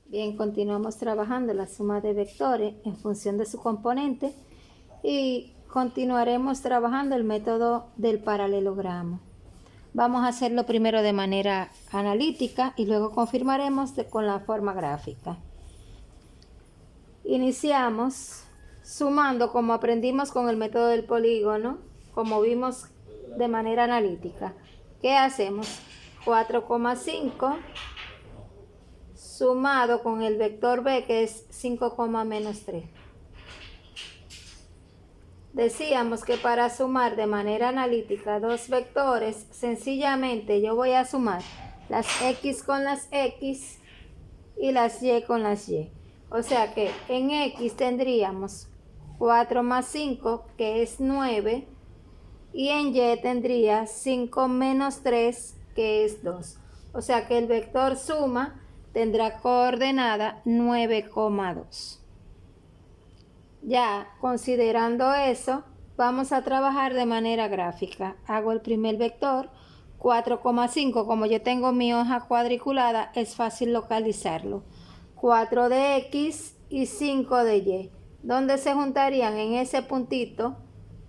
Bien, continuamos trabajando la suma de vectores en función de su componente y continuaremos trabajando el método del paralelogramo. Vamos a hacerlo primero de manera analítica y luego confirmaremos con la forma gráfica. Iniciamos sumando como aprendimos con el método del polígono, como vimos de manera analítica. ¿Qué hacemos? 4,5 sumado con el vector b, que es 5, menos 3. Decíamos que para sumar de manera analítica dos vectores, sencillamente yo voy a sumar las x con las x y las y con las y. O sea que en x tendríamos 4 más 5, que es 9, y en y tendría 5 menos 3, que es 2. O sea que el vector suma tendrá coordenada 9,2. Ya considerando eso, vamos a trabajar de manera gráfica. Hago el primer vector, 4,5. Como yo tengo mi hoja cuadriculada, es fácil localizarlo. 4 de x y 5 de y. ¿Dónde se juntarían? En ese puntito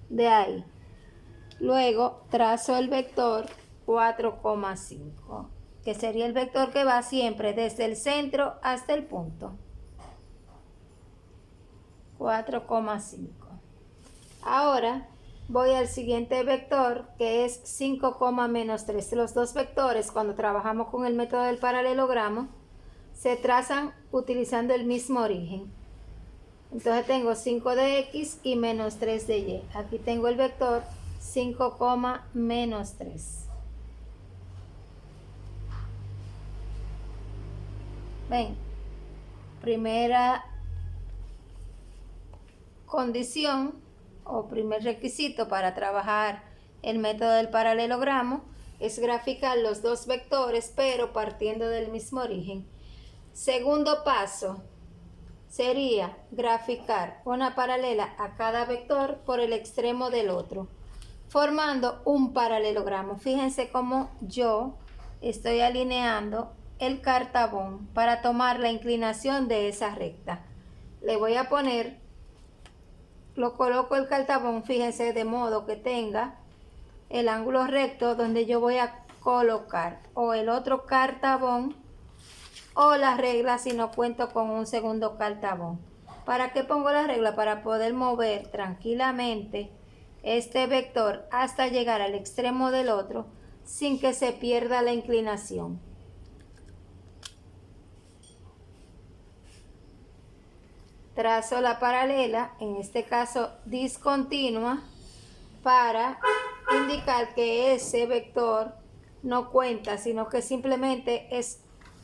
de ahí. Luego trazo el vector 4,5, que sería el vector que va siempre desde el centro hasta el punto. 4,5. Ahora voy al siguiente vector, que es 5, menos 3. Los dos vectores, cuando trabajamos con el método del paralelogramo, se trazan utilizando el mismo origen. Entonces tengo 5 de x y menos 3 de y. Aquí tengo el vector 5, menos 3. Ven, primera condición o primer requisito para trabajar el método del paralelogramo es graficar los dos vectores, pero partiendo del mismo origen. Segundo paso sería graficar una paralela a cada vector por el extremo del otro, formando un paralelogramo. Fíjense cómo yo estoy alineando el cartabón para tomar la inclinación de esa recta. Le voy a poner, lo coloco el cartabón, fíjense, de modo que tenga el ángulo recto donde yo voy a colocar o el otro cartabón o la regla si no cuento con un segundo cartabón. ¿Para qué pongo la regla? Para poder mover tranquilamente este vector hasta llegar al extremo del otro sin que se pierda la inclinación. Trazo la paralela, en este caso discontinua, para indicar que ese vector no cuenta, sino que simplemente es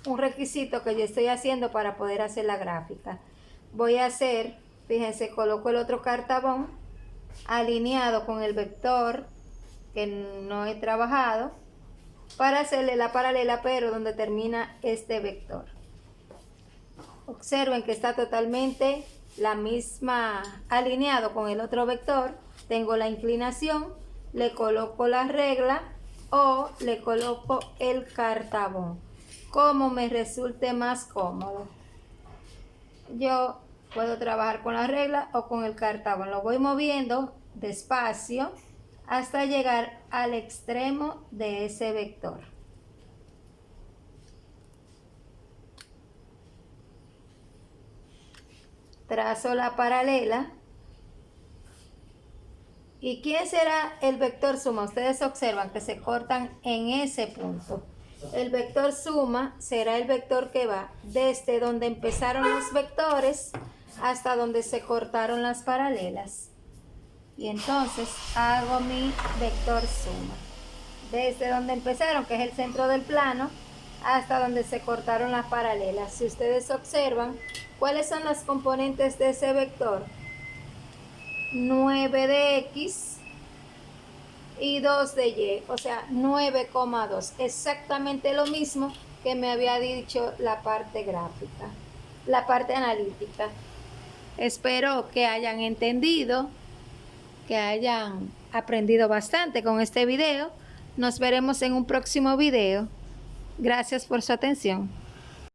un requisito que yo estoy haciendo para poder hacer la gráfica. Voy a hacer, fíjense, coloco el otro cartabón alineado con el vector que no he trabajado para hacerle la paralela, pero donde termina este vector. Observen que está totalmente la misma, alineado con el otro vector. Tengo la inclinación, le coloco la regla o le coloco el cartabón, como me resulte más cómodo. Yo puedo trabajar con la regla o con el cartabón. Lo voy moviendo despacio hasta llegar al extremo de ese vector. Trazo la paralela. ¿Y quién será el vector suma? Ustedes observan que se cortan en ese punto. El vector suma será el vector que va desde donde empezaron los vectores hasta donde se cortaron las paralelas. Y entonces hago mi vector suma. Desde donde empezaron, que es el centro del plano, hasta donde se cortaron las paralelas. Si ustedes observan, ¿cuáles son las componentes de ese vector? 9 de x y 2 de y, o sea 9,2, exactamente lo mismo que me había dicho la parte gráfica, la parte analítica. Espero que hayan entendido, que hayan aprendido bastante con este video. Nos veremos en un próximo video. Gracias por su atención.